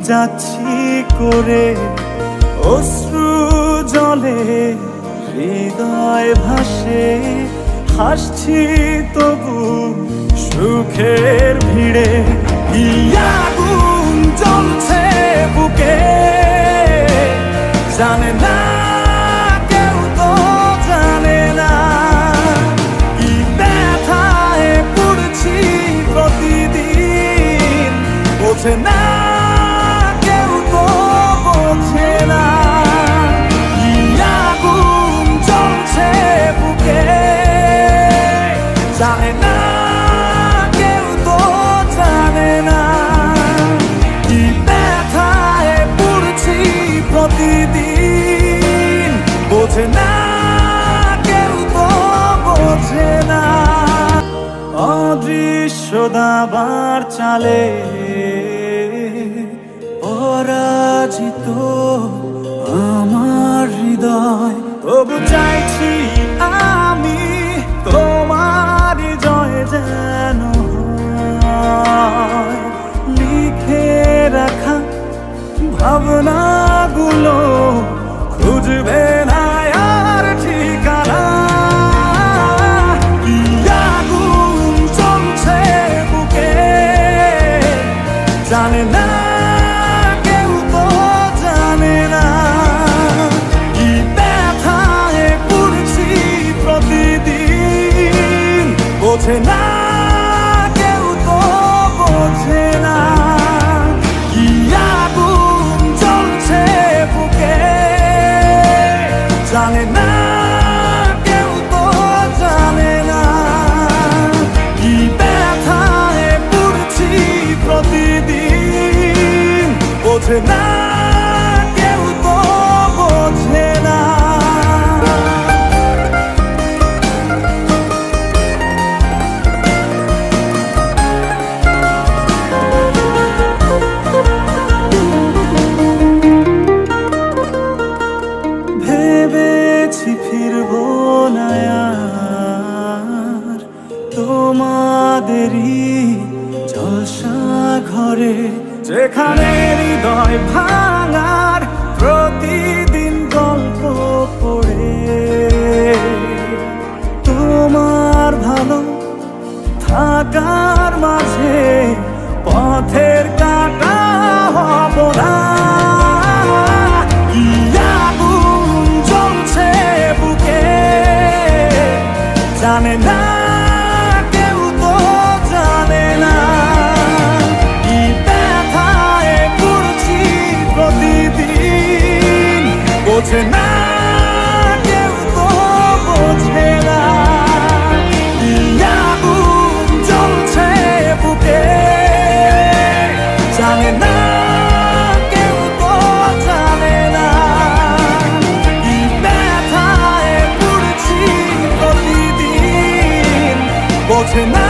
যাচ্ছি করে অশ্রু জলে হৃদয় ভাসে, হাসছি তবু সুখের ভিড়ে। কি আগুন জ্বলছে বুকে জানে না কেউ, তো জানে না কি ব্যথায় পড়ছি প্রতিদিন, বোঝে না কেউ, তো বোঝে না। কি আগুন জ্বলছে বুকে জানে না কেউ, তো জানে না কি ব্যথায় পড়ছি প্রতিদিন, বোঝে না কেউ, তো বোঝে না। অদৃশ্য দাবার চালে পরাজিত আমার হৃদয়, তবু চাইছি আমি তোমার জয় যেন হয়। লিখে রাখা ভাবনাগুলো খুঁজবে না আর ঠিকানা। কি আগুন চলছে বুকে জানে না কেউ, তো জানে না কি ব্যথায় পড়ছি প্রতিদিন, বোঝে না কেউ, তো বোঝে না। কি আগুন জ্বলছে বুকে জানে না কেউ, তো জানে না কি ব্যথায় পড়ছি প্রতিদিন, বোঝে না কেউ, তো বোঝে না। ভেবেছি ফিরবো না আর তোমাদেরই জলসা ঘরে, যেখানে হৃদয় ভাঙার প্রতিদিন গল্প পড়ে। তোমার ভালো থাকার মাঝে পথের কাঁটা হব না। কি আগুন জ্বলছে বুকে জানে না কেউ, তো জানে না কি ব্যথায় পড়ছি প্রতিদিন, বোঝে না কেউ, তো বোঝে না। কি আগুন জ্বলছে বুকে জানে না কেউ, তো জানে না কি ব্যথায় পড়ছি প্রতিদিন, বোঝে না।